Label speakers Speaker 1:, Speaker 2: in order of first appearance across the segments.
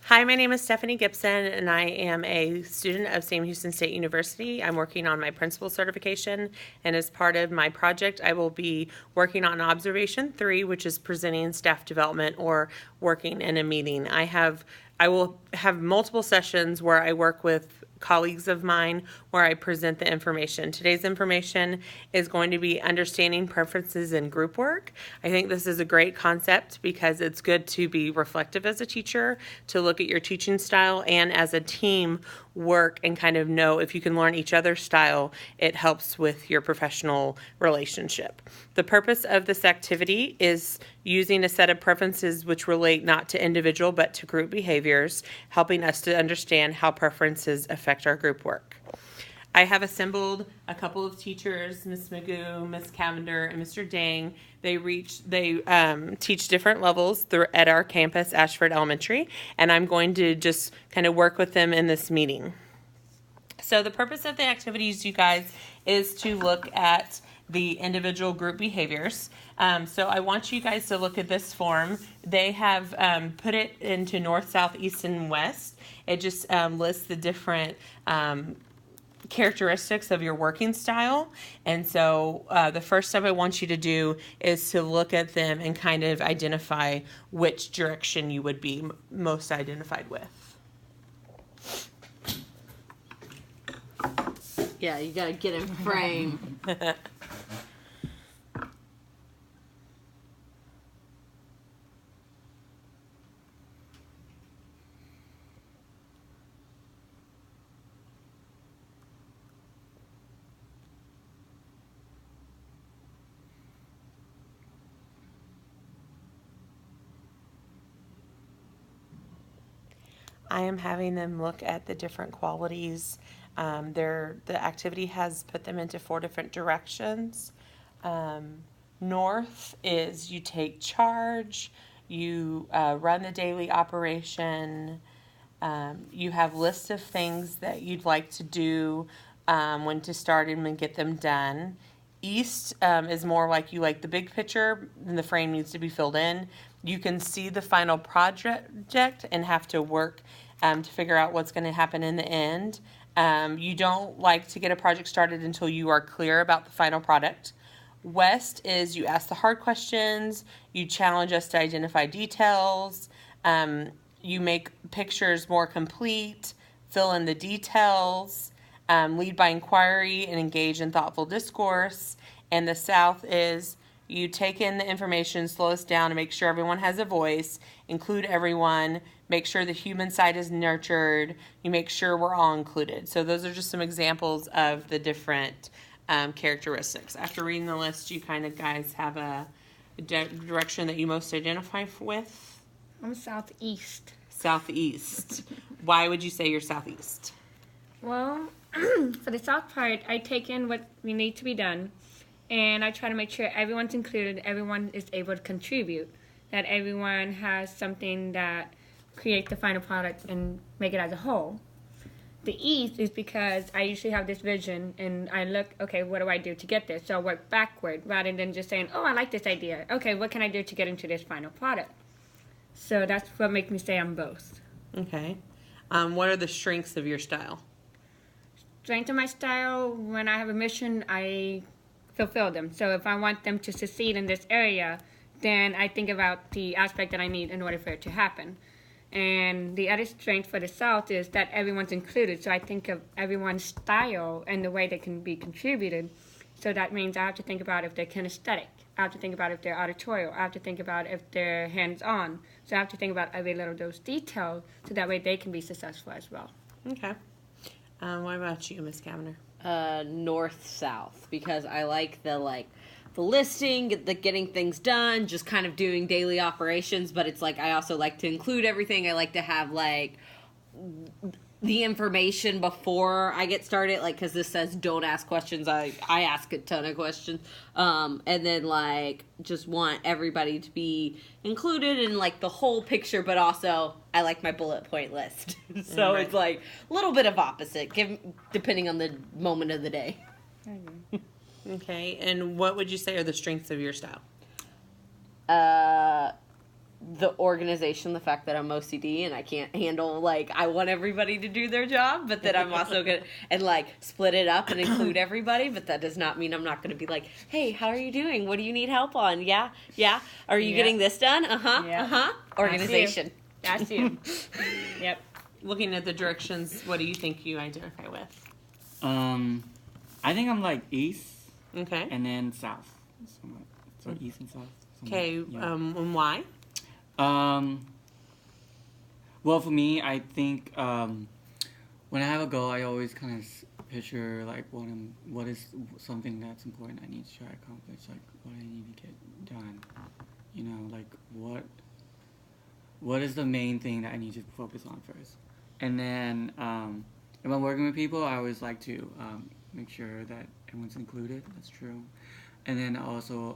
Speaker 1: Hi, my name is Stephanie Gibson, and I am a student of Sam Houston State University. I'm working on my principal certification, and as part of my project, I will be working on Observation 3, which is presenting staff development or working in a meeting. I will have multiple sessions where I work with colleagues of mine where I present the information. Today's information is going to be understanding preferences in group work. I think this is a great concept because it's good to be reflective as a teacher, to look at your teaching style, and as a team work and kind of know if you can learn each other's style, it helps with your professional relationship. The purpose of this activity is using a set of preferences which relate not to individual but to group behaviors, helping us to understand how preferences affect our group work. I have assembled a couple of teachers, Ms. Magoo, Ms. Cavender, and Mr. Dang. They teach different levels at our campus, Ashford Elementary, and I'm going to just kind of work with them in this meeting. So the purpose of the activities, you guys, is to look at the individual group behaviors. So I want you guys to look at this form. They have put it into north, south, east, and west. It just lists the different characteristics of your working style. And so the first step I want you to do is to look at them and kind of identify which direction you would be most identified with.
Speaker 2: Yeah, you gotta get in frame.
Speaker 1: I am having them look at the different qualities. The activity has put them into 4 different directions. North is you take charge, you run the daily operation, you have lists of things that you'd like to do, when to start and when get them done. East is more like you like the big picture and the frame needs to be filled in. You can see the final project and have to work to figure out what's going to happen in the end. You don't like to get a project started until you are clear about the final product. West is you ask the hard questions, you challenge us to identify details, you make pictures more complete, fill in the details, lead by inquiry, and engage in thoughtful discourse. And the South is you take in the information, slow us down, and make sure everyone has a voice, include everyone, make sure the human side is nurtured, you make sure we're all included. So those are just some examples of the different characteristics. After reading the list, you kind of guys have a direction that you most identify with?
Speaker 3: I'm southeast.
Speaker 1: Southeast. Why would you say you're southeast?
Speaker 3: Well, for the south part, I take in what we need to be done, and I try to make sure everyone's included, everyone is able to contribute, that everyone has something that creates the final product and make it as a whole. The east is because I usually have this vision, and I look, okay, what do I do to get there? So I work backward rather than just saying, oh, I like this idea. Okay, what can I do to get into this final product? So that's what makes me say I'm both.
Speaker 1: Okay. What are the strengths of your style?
Speaker 3: Strength of my style, when I have a mission, I fulfill them. So if I want them to succeed in this area, then I think about the aspect that I need in order for it to happen. And the other strength for the South is that everyone's included. So I think of everyone's style and the way they can be contributed. So that means I have to think about if they're kinesthetic. I have to think about if they're auditorial. I have to think about if they're hands-on. So I have to think about every little of those details so that way they can be successful as well.
Speaker 1: Okay. What about you, Miss Cavender?
Speaker 2: North-south, because I like the listing, the getting things done, just kind of doing daily operations, but it's like I also like to include everything. I like to have the information before I get started, because this says don't ask questions. I ask a ton of questions, and then just want everybody to be included in the whole picture, but also I like my bullet point list. So
Speaker 1: Right.
Speaker 2: It's a little bit of opposite, depending on the moment of the day.
Speaker 1: Okay. And what would you say are the strengths of your style?
Speaker 2: the organization, the fact that I'm OCD and I can't handle, like, I want everybody to do their job, but that I'm also gonna and like split it up and include everybody, but that does not mean I'm not gonna be like, hey, how are you doing? What do you need help on? Yeah, are you
Speaker 3: Yeah.
Speaker 2: getting this done?
Speaker 3: Yeah.
Speaker 2: Organization.
Speaker 3: That's you. Yep.
Speaker 1: Looking at the directions, what do you think you identify with?
Speaker 4: I think I'm like east
Speaker 1: Okay.
Speaker 4: and then south. So east and south. somewhat,
Speaker 1: Okay.
Speaker 4: yeah.
Speaker 1: And why?
Speaker 4: Well, for me, I think when I have a goal, I always kind of picture like what is something that's important I need to try to accomplish, like what I need to get done. You know, like what is the main thing that I need to focus on first, and then if I'm working with people, I always like to make sure that everyone's included. That's true, and then also.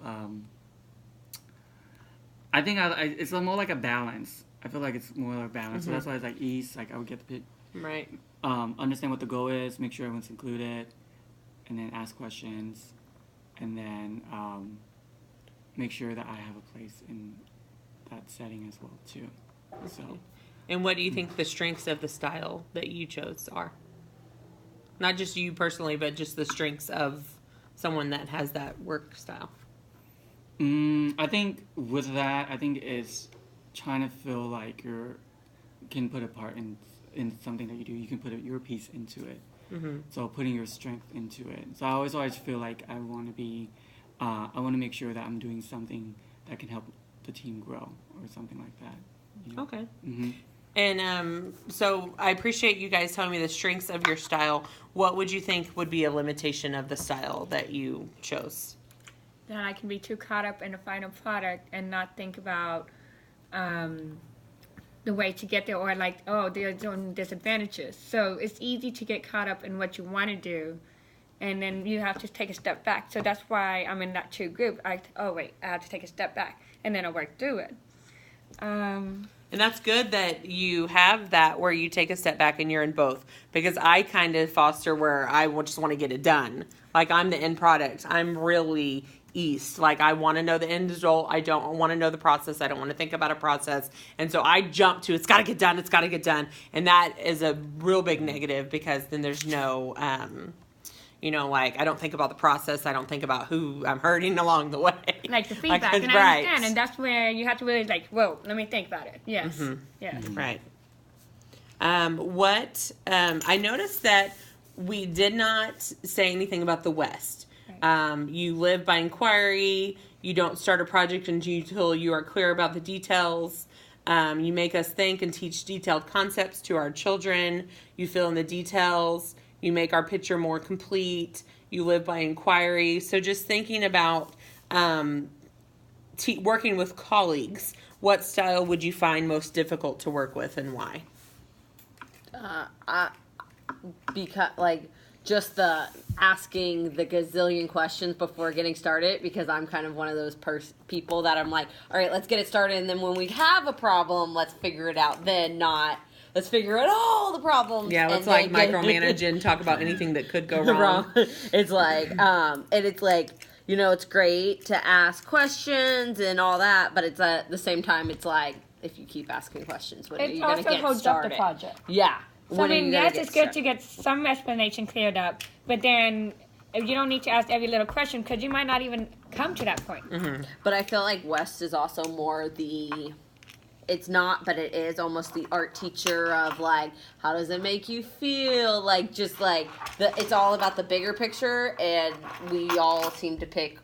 Speaker 4: I think it's more like a balance. I feel like it's more like a balance. So that's why it's like east. Like I would get the
Speaker 1: Right.
Speaker 4: understand what the goal is, make sure everyone's included, and then ask questions, and then make sure that I have a place in that setting as well too. So
Speaker 1: And what do you think the strengths of the style that you chose are? Not just you personally, but just the strengths of someone that has that work style.
Speaker 4: I think with that, I think it's trying to feel like you can put a part in something that you do. You can put your piece into it. So putting your strength into it. So I always feel like I want to make sure that I'm doing something that can help the team grow or something like that. You know?
Speaker 1: Okay.
Speaker 4: Mm-hmm.
Speaker 1: And so I appreciate you guys telling me the strengths of your style. What would you think would be a limitation of the style that you chose?
Speaker 3: That I can be too caught up in the final product and not think about the way to get there, or like, oh, there's own disadvantages. So it's easy to get caught up in what you want to do, and then you have to take a step back. So that's why I'm in that 2 group. I have to take a step back, and then I work through it.
Speaker 1: And that's good that you have that where you take a step back and you're in both, because I kind of foster where I just want to get it done. Like I'm the end product. I'm really east. Like I want to know the end result. I don't want to know the process. I don't want to think about a process. And so I jump to it's got to get done. It's got to get done. And that is a real big negative, because then there's no, like I don't think about the process. I don't think about who I'm hurting along the way.
Speaker 3: Like the feedback, and I understand, and that's where you have to really like, whoa, let me think about it. Yes, yes.
Speaker 1: Right. I noticed that we did not say anything about the West. You live by inquiry. You don't start a project until you are clear about the details. You make us think and teach detailed concepts to our children. You fill in the details. You make our picture more complete. You live by inquiry. So just thinking about working with colleagues, what style would you find most difficult to work with and why?
Speaker 2: Because like just the asking the gazillion questions before getting started, because I'm kind of one of those people that I'm like, all right, let's get it started, and then when we have a problem, let's figure it out. Then not let's figure out all the problems.
Speaker 1: Yeah, let's like micromanage and talk about anything that could go wrong.
Speaker 2: It's like and it's like, it's great to ask questions and all that, but it's at the same time it's like, if you keep asking questions, when are you
Speaker 3: It
Speaker 2: going to
Speaker 3: also
Speaker 2: get
Speaker 3: holds
Speaker 2: started?
Speaker 3: up the project.
Speaker 2: Yeah.
Speaker 3: So, I mean, yes, it's good to get some explanation cleared up, but then you don't need to ask every little question, because you might not even come to that point.
Speaker 2: But I feel like West is also more it's not, but it is almost the art teacher of like, how does it make you feel? Like, just like, it's all about the bigger picture, and we all seem to pick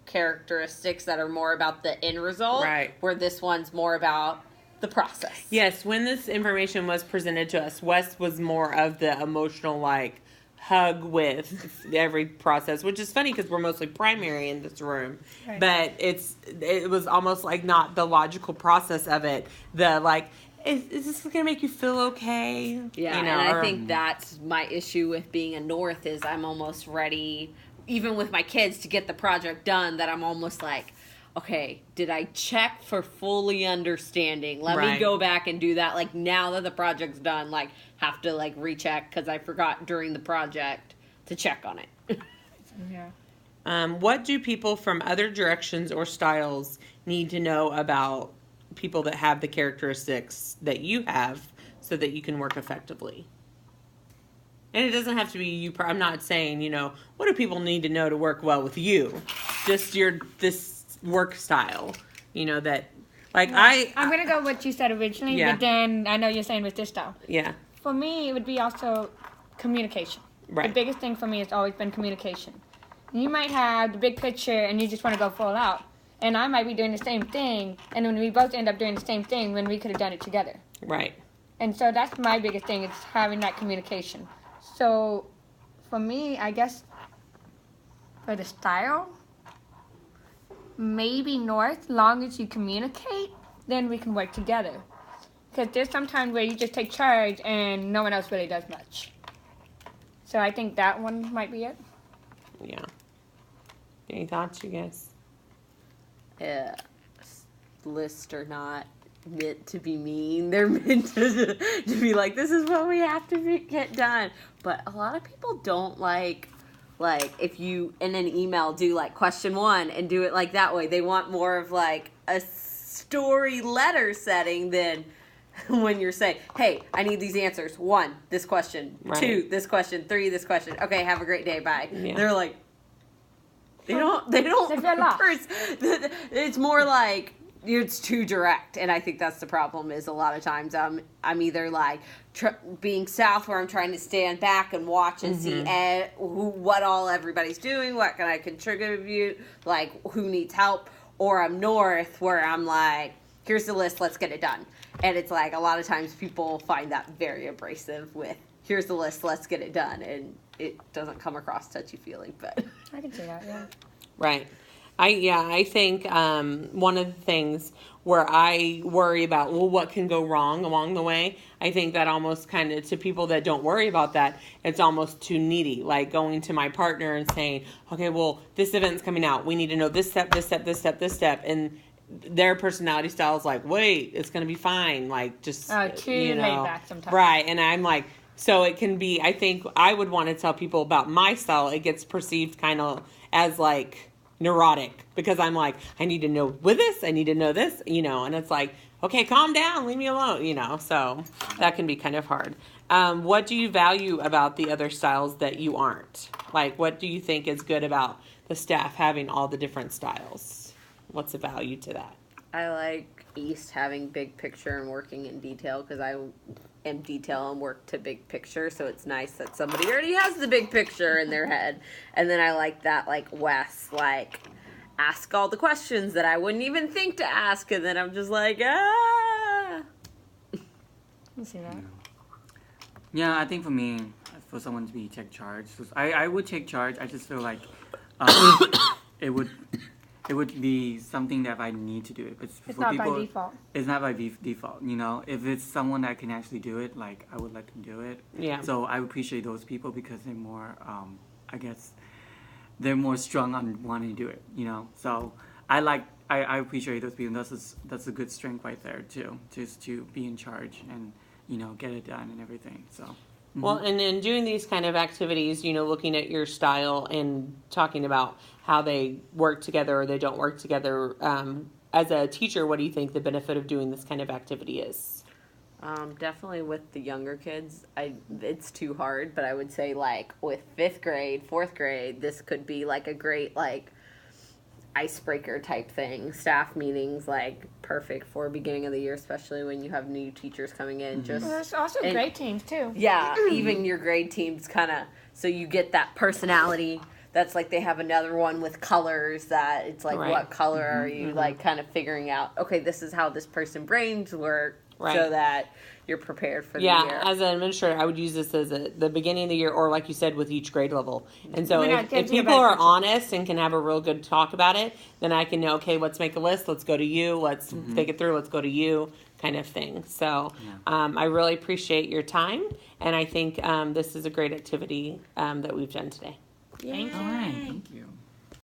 Speaker 2: characteristics that are more about the end result.
Speaker 1: Right.
Speaker 2: Where this one's more about the process.
Speaker 1: Yes, when this information was presented to us, Wes was more of the emotional, like, hug with every process, which is funny because we're mostly primary in this room.
Speaker 3: Right.
Speaker 1: But it was almost like not the logical process of it. The, like, is this going to make you feel okay?
Speaker 2: Yeah, and I think that's my issue with being a North, is I'm almost ready, even with my kids, to get the project done, that I'm almost like, okay, did I check for fully understanding? Let me go back and do that. Like, now that the project's done, like, have to, like, recheck because I forgot during the project to check on it.
Speaker 3: Yeah.
Speaker 1: What do people from other directions or styles need to know about people that have the characteristics that you have so that you can work effectively. And it doesn't have to be you. I'm not saying, what do people need to know to work well with you? Just this work style, that, like,
Speaker 3: I'm gonna go with what you said originally,
Speaker 1: Yeah.
Speaker 3: but then I know you're saying with this style.
Speaker 1: yeah,
Speaker 3: For me, it would be also communication.
Speaker 1: Right.
Speaker 3: The biggest thing for me has always been communication. You might have the big picture and you just want to go full out, and I might be doing the same thing, and when we both end up doing the same thing, when we could have done it together.
Speaker 1: right.
Speaker 3: And so that's my biggest thing, is having that communication. So for me, I guess for the style, maybe North, long as you communicate, then we can work together. Because there's sometimes where you just take charge and no one else really does much. So I think that one might be it.
Speaker 1: Yeah. Any thoughts, you guys?
Speaker 2: Lists are not meant to be mean. They're meant to be like, this is what we have to get done. But a lot of people don't like if you in an email do like question 1 and do it like that way. They want more of like a story letter setting than when you're saying, hey, I need these answers. 1, this question.
Speaker 1: Right.
Speaker 2: 2, this question. 3, this question. Okay, have a great day. Bye.
Speaker 1: Yeah.
Speaker 2: They're like, they don't
Speaker 3: They feel lost.
Speaker 2: it's more like it's too direct, and I think that's the problem. Is a lot of times I'm either like being south, where I'm trying to stand back and watch and see what all everybody's doing, what can I contribute, like who needs help, or I'm north, where I'm like, here's the list, let's get it done. And it's like a lot of times people find that very abrasive with, here's the list, let's get it done, and it doesn't come across touchy-feely, but
Speaker 3: I can see that, yeah.
Speaker 1: Right. I think one of the things where I worry about, what can go wrong along the way, I think that almost kind of, to people that don't worry about that, it's almost too needy. Like going to my partner and saying, okay, well, this event's coming out. We need to know this step, this step, this step, this step. And their personality style is like, wait, it's going to be fine. Like, just,
Speaker 3: Too laid back sometimes.
Speaker 1: Right. And I'm like, so it can be, I think I would want to tell people about my style. It gets perceived kind of as like neurotic, because I'm like, I need to know with this, I need to know this, and it's like, okay, calm down, leave me alone, so that can be kind of hard. What do you value about the other styles that you aren't? Like, what do you think is good about the staff having all the different styles? What's the value to that?
Speaker 2: I like East having big picture and working in detail, because I am detail and work to big picture, so it's nice that somebody already has the big picture in their head. And then I like that, like Wes, like ask all the questions that I wouldn't even think to ask, and then I'm just like,
Speaker 3: I can see that.
Speaker 4: Yeah, I think for me, for someone to be take charge, I would take charge. I just feel like it would be something that I need to do it. But
Speaker 3: It's
Speaker 4: for
Speaker 3: not
Speaker 4: people,
Speaker 3: by default.
Speaker 4: It's not by default. If it's someone that can actually do it, like I would let them do it.
Speaker 1: Yeah.
Speaker 4: So I appreciate those people because they're more, I guess, they're more strong on wanting to do it. So I appreciate those people. That's a good strength right there too, just to be in charge and get it done and everything. So.
Speaker 1: Well, and in doing these kind of activities, looking at your style and talking about how they work together or they don't work together, as a teacher, what do you think the benefit of doing this kind of activity is?
Speaker 2: definitely with the younger kids, it's too hard, but I would say like with 5th grade, 4th grade, this could be like a great like icebreaker type thing. Staff meetings, like perfect for beginning of the year, especially when you have new teachers coming in. Just
Speaker 3: Well, there's also
Speaker 2: And-
Speaker 3: great teams, too.
Speaker 2: yeah, even your grade teams kind of, so you get that personality. That's like they have another one with colors that it's like,
Speaker 1: Right.
Speaker 2: what color are you, like kind of figuring out, okay, this is how this person brains work,
Speaker 1: Right.
Speaker 2: so that you're prepared for the
Speaker 1: Yeah,
Speaker 2: year.
Speaker 1: as an administrator, I would use this as the beginning of the year, or like you said, with each grade level. And so
Speaker 3: We're not
Speaker 1: if
Speaker 3: getting to
Speaker 1: people
Speaker 3: the
Speaker 1: are
Speaker 3: better
Speaker 1: honest and can have a real good talk about it, then I can know, okay, let's make a list, let's go to you, let's think it through, let's go to you, kind of thing. So I really appreciate your time, and I think this is a great activity that we've done today.
Speaker 3: Thank you.
Speaker 4: All right. Thank you.